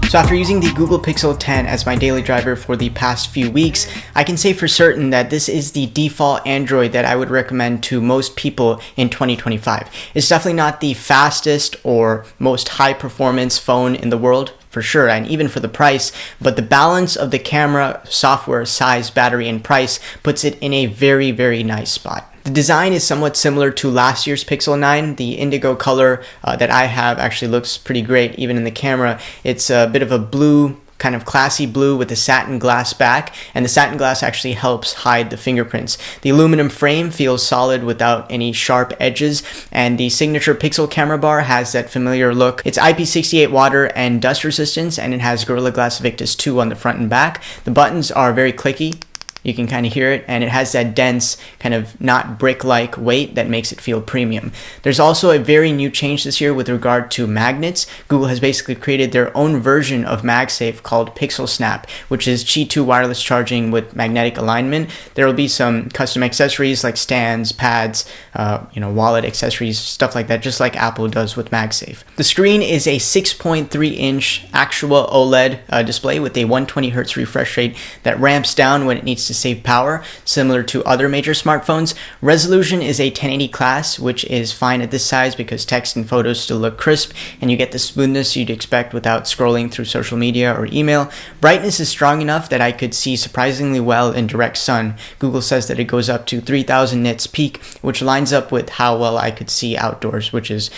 So after using the Google Pixel 10 as my daily driver for the past few weeks, I can say for certain that this is the default Android that I would recommend to most people in 2025. It's definitely not the fastest or most high performance phone in the world, for sure, and even for the price, but the balance of the camera, software, size, battery, and price puts it in a very, very nice spot. The design is somewhat similar to last year's Pixel 9. The indigo color that I have actually looks pretty great even in the camera. It's a bit of a blue, kind of classy blue with a satin glass back, and the satin glass actually helps hide the fingerprints. The aluminum frame feels solid without any sharp edges, and the signature Pixel camera bar has that familiar look. It's IP68 water and dust resistance, and it has Gorilla Glass Victus 2 on the front and back. The buttons are very clicky. You can kind of hear it, and it has that dense, kind of not brick-like weight that makes it feel premium. There's also a very new change this year with regard to magnets. Google has basically created their own version of MagSafe called Pixel Snap, which is Qi 2 wireless charging with magnetic alignment. There will be some custom accessories like stands, pads, wallet accessories, stuff like that, just like Apple does with MagSafe. The screen is a 6.3-inch actual OLED display with a 120 Hz refresh rate that ramps down when it needs to save power, similar to other major smartphones. Resolution is a 1080 class, which is fine at this size because text and photos still look crisp, and you get the smoothness you'd expect without scrolling through social media or email. Brightness is strong enough that I could see surprisingly well in direct sun. Google says that it goes up to 3000 nits peak, which lines up with how well I could see outdoors, which is,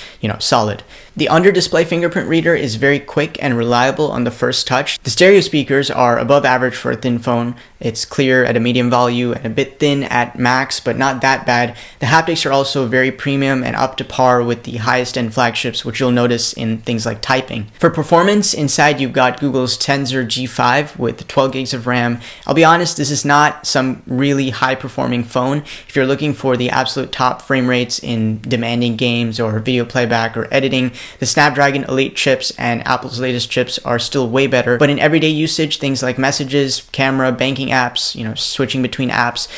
solid. The under-display fingerprint reader is very quick and reliable on the first touch. The stereo speakers are above average for a thin phone. It's clear at a medium value and a bit thin at max, but not that bad. The haptics are also very premium and up to par with the highest end flagships, which you'll notice in things like typing. For performance, inside you've got Google's Tensor G5 with 12 gigs of RAM. I'll be honest, this is not some really high performing phone. If you're looking for the absolute top frame rates in demanding games or video playback or editing, the Snapdragon Elite chips and Apple's latest chips are still way better. But in everyday usage, things like messages, camera, banking apps, switching between apps,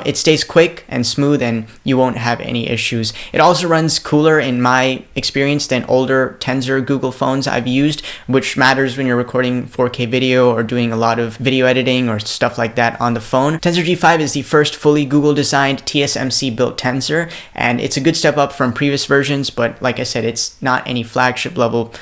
it stays quick and smooth and you won't have any issues. It also runs cooler in my experience than older Tensor Google phones I've used, which matters when you're recording 4K video or doing a lot of video editing or stuff like that on the phone. Tensor G5 is the first fully Google designed TSMC built Tensor, and it's a good step up from previous versions, but like I said, it's not any flagship level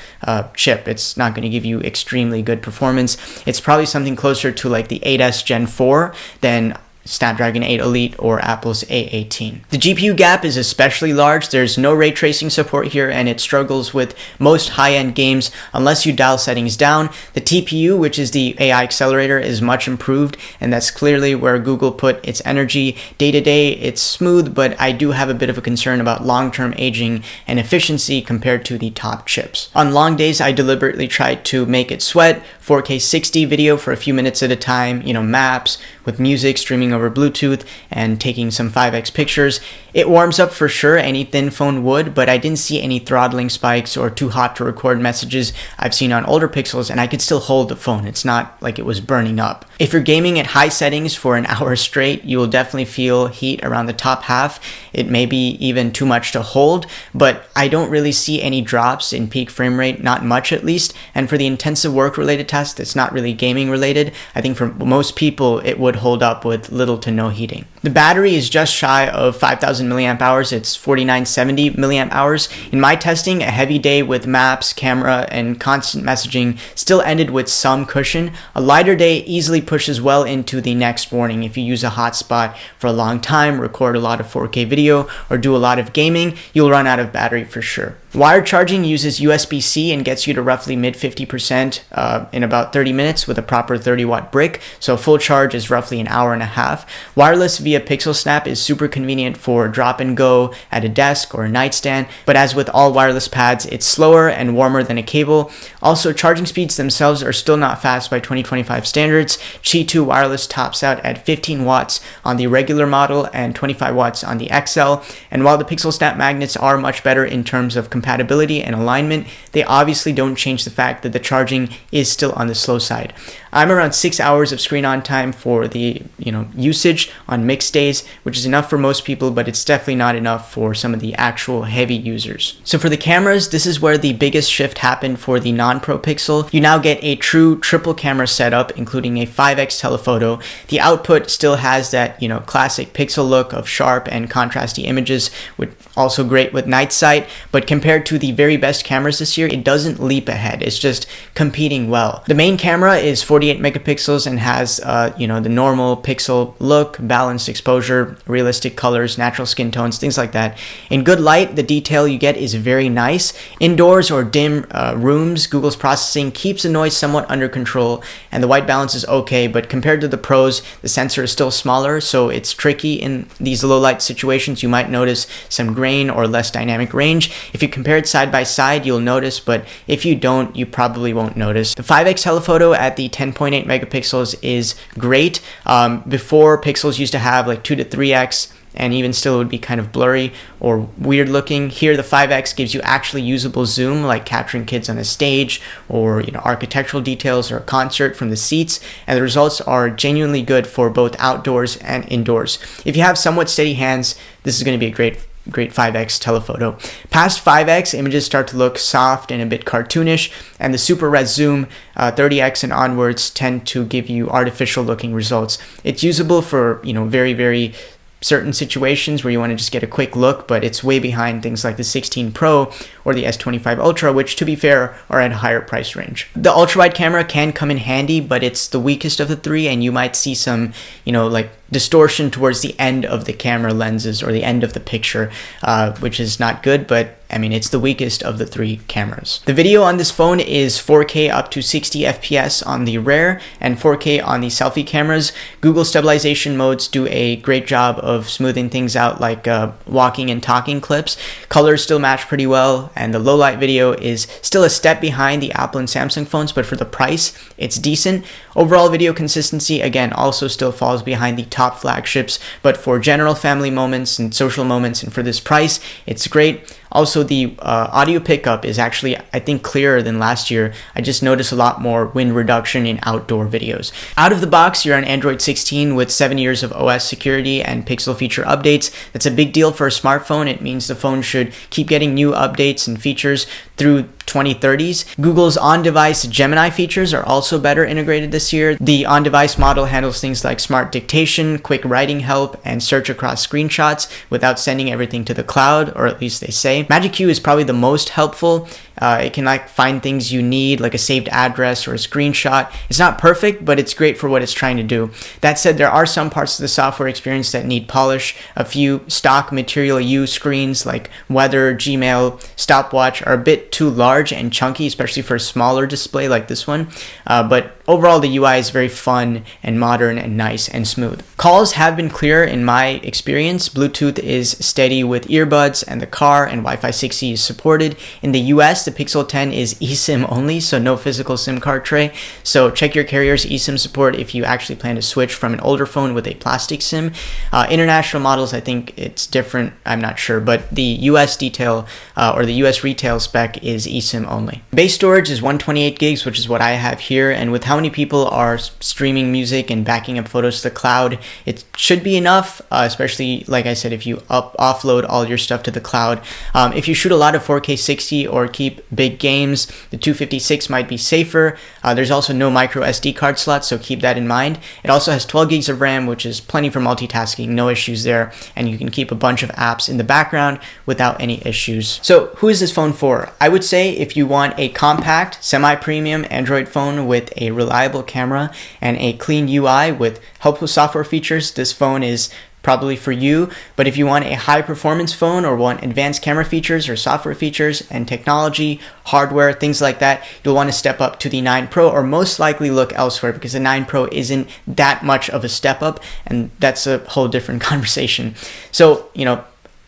chip. It's not going to give you extremely good performance. It's probably something closer to like the 8S Gen 4 than Snapdragon 8 Elite or Apple's A18. The GPU gap is especially large. There's no ray tracing support here, and it struggles with most high-end games unless you dial settings down. The TPU, which is the AI accelerator, is much improved, and that's clearly where Google put its energy. Day-to-day, it's smooth, but I do have a bit of a concern about long-term aging and efficiency compared to the top chips. On long days, I deliberately tried to make it sweat, 4K 60 video for a few minutes at a time, maps with music streaming over Bluetooth and taking some 5x pictures. It warms up for sure, any thin phone would, but I didn't see any throttling spikes or too hot to record messages I've seen on older Pixels, and I could still hold the phone. It's not like it was burning up. If you're gaming at high settings for an hour straight, you will definitely feel heat around the top half. It may be even too much to hold, but I don't really see any drops in peak frame rate, not much at least, and for the intensive work-related tasks that's not really gaming related, I think for most people it would hold up with little to no heating. The battery is just shy of 5,000 milliamp hours. It's 4,970 milliamp hours. In my testing, a heavy day with maps, camera, and constant messaging still ended with some cushion. A lighter day easily pushes well into the next morning. If you use a hotspot for a long time, record a lot of 4K video, or do a lot of gaming, you'll run out of battery for sure. Wired charging uses USB-C and gets you to roughly mid 50% in about 30 minutes with a proper 30-watt brick, so full charge is roughly an hour and a half. Wireless via Pixel Snap is super convenient for drop and go at a desk or a nightstand, but as with all wireless pads, it's slower and warmer than a cable. Also, charging speeds themselves are still not fast by 2025 standards. Qi 2 wireless tops out at 15 watts on the regular model and 25 watts on the XL, and while the Pixel Snap magnets are much better in terms of compatibility and alignment, they obviously don't change the fact that the charging is still on the slow side. I'm around 6 hours of screen on time for the usage on mixed 6 days, which is enough for most people, but it's definitely not enough for some of the actual heavy users. So for the cameras, this is where the biggest shift happened for the non-Pro Pixel. You now get a true triple camera setup, including a 5x telephoto. The output still has that, classic Pixel look of sharp and contrasty images, with also great with night sight, but compared to the very best cameras this year, it doesn't leap ahead. It's just competing well. The main camera is 48 megapixels and has, the normal Pixel look, balanced exposure, realistic colors, natural skin tones, things like that. In good light, the detail you get is very nice. Indoors or dim rooms, Google's processing keeps the noise somewhat under control, and the white balance is okay, but compared to the Pros, the sensor is still smaller, so it's tricky in these low light situations. You might notice some grain or less dynamic range. If you compare it side by side, you'll notice, but if you don't, you probably won't notice. The 5x telephoto at the 10.8 megapixels is great. Before, Pixels used to have like 2 to 3x, and even still it would be kind of blurry or weird looking. Here the 5x gives you actually usable zoom, like capturing kids on a stage or architectural details or a concert from the seats, and the results are genuinely good for both outdoors and indoors. If you have somewhat steady hands, this is going to be a great 5x telephoto. Past 5x, images start to look soft and a bit cartoonish, and the super res zoom 30x and onwards tend to give you artificial looking results. It's usable for very, very certain situations where you want to just get a quick look, but it's way behind things like the 16 Pro or the S25 Ultra, which to be fair are at a higher price range. The ultra-wide camera can come in handy, but it's the weakest of the three, and you might see some, distortion towards the end of the camera lenses or the end of the picture, which is not good, but it's the weakest of the three cameras. The video on this phone is 4K up to 60 FPS on the rear and 4K on the selfie cameras. Google stabilization modes do a great job of smoothing things out, like walking and talking clips. Colors still match pretty well, and the low light video is still a step behind the Apple and Samsung phones, but for the price, it's decent. Overall video consistency, again, also still falls behind the top flagships, but for general family moments and social moments and for this price, it's great. Also, the audio pickup is actually, I think, clearer than last year. I just noticed a lot more wind reduction in outdoor videos. Out of the box, you're on Android 16 with 7 years of OS security and Pixel feature updates. That's a big deal for a smartphone. It means the phone should keep getting new updates and features through 2030s. Google's on-device Gemini features are also better integrated this year. The on-device model handles things like smart dictation, quick writing help, and search across screenshots without sending everything to the cloud, or at least they say. Magic Q is probably the most helpful. It can find things you need, like a saved address or a screenshot. It's not perfect, but it's great for what it's trying to do. That said, there are some parts of the software experience that need polish. A few stock Material You screens like weather, Gmail, stopwatch are a bit too large and chunky, especially for a smaller display like this one. But overall, the UI is very fun and modern and nice and smooth. Calls have been clear in my experience. Bluetooth is steady with earbuds, and the car and Wi-Fi 6E is supported. In the US, the Pixel 10 is eSIM only, so no physical SIM card tray. So check your carrier's eSIM support if you actually plan to switch from an older phone with a plastic SIM. International models, I think it's different. I'm not sure, but the US detail or the US retail spec is eSIM only. Base storage is 128 gigs, which is what I have here, and with how many people are streaming music and backing up photos to the cloud, it should be enough, especially, like I said, if you offload all your stuff to the cloud. If you shoot a lot of 4K 60 or keep big games, the 256 might be safer. There's also no micro SD card slot, so keep that in mind. It also has 12 gigs of RAM, which is plenty for multitasking, no issues there, and you can keep a bunch of apps in the background without any issues. So who is this phone for? I would say if you want a compact, semi-premium Android phone with a reliable camera and a clean UI with helpful software features, this phone is probably for you. But if you want a high performance phone or want advanced camera features or software features and technology, hardware, things like that, you'll want to step up to the 9 Pro or most likely look elsewhere, because the 9 Pro isn't that much of a step up, and that's a whole different conversation. So,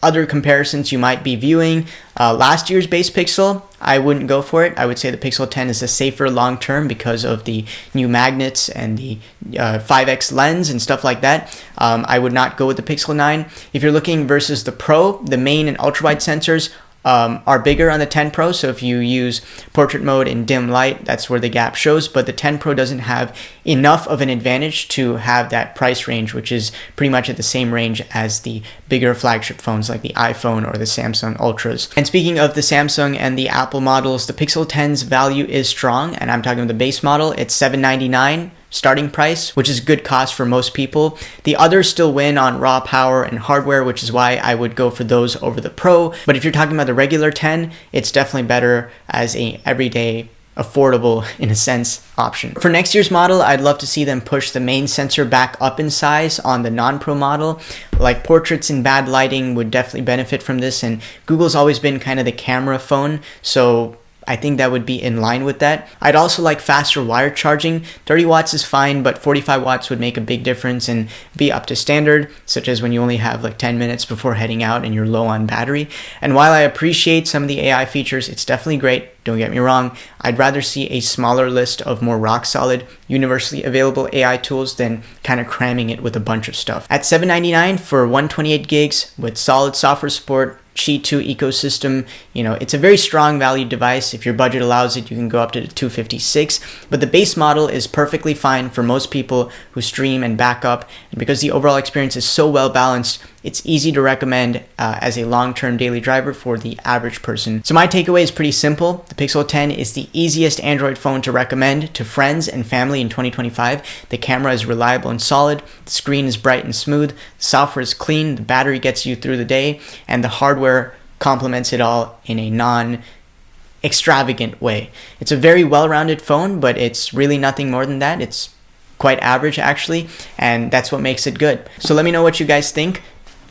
other comparisons you might be viewing, last year's base Pixel, I wouldn't go for it. I would say the Pixel 10 is a safer long term because of the new magnets and the 5x lens and stuff like that. I would not go with the Pixel 9. If you're looking versus the Pro, the main and ultra wide sensors are bigger on the 10 Pro. So if you use portrait mode in dim light, that's where the gap shows. But the 10 Pro doesn't have enough of an advantage to have that price range, which is pretty much at the same range as the bigger flagship phones like the iPhone or the Samsung Ultras. And speaking of the Samsung and the Apple models, the Pixel 10's value is strong, and I'm talking about the base model. It's $799 starting price, which is good cost for most people. The others still win on raw power and hardware, which is why I would go for those over the Pro. But if you're talking about the regular 10, it's definitely better as a everyday, affordable, in a sense, option. For next year's model, I'd love to see them push the main sensor back up in size on the non-Pro model. Like portraits in bad lighting would definitely benefit from this, and Google's always been kind of the camera phone, so I think that would be in line with that. I'd also like faster wire charging. 30 watts is fine, but 45 watts would make a big difference and be up to standard, such as when you only have like 10 minutes before heading out and you're low on battery. And while I appreciate some of the AI features, it's definitely great. Don't get me wrong. I'd rather see a smaller list of more rock solid, universally available AI tools than kind of cramming it with a bunch of stuff. At $799 for 128 gigs with solid software support, Qi 2 ecosystem, it's a very strong value device. If your budget allows it, you can go up to the 256, but the base model is perfectly fine for most people who stream and backup. And because the overall experience is so well balanced, it's easy to recommend as a long-term daily driver for the average person. So my takeaway is pretty simple. The Pixel 10 is the easiest Android phone to recommend to friends and family in 2025. The camera is reliable and solid, the screen is bright and smooth, the software is clean, the battery gets you through the day, and the hardware complements it all in a non-extravagant way. It's a very well-rounded phone, but it's really nothing more than that. It's quite average actually, and that's what makes it good. So let me know what you guys think.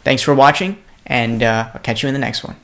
Thanks for watching, and I'll catch you in the next one.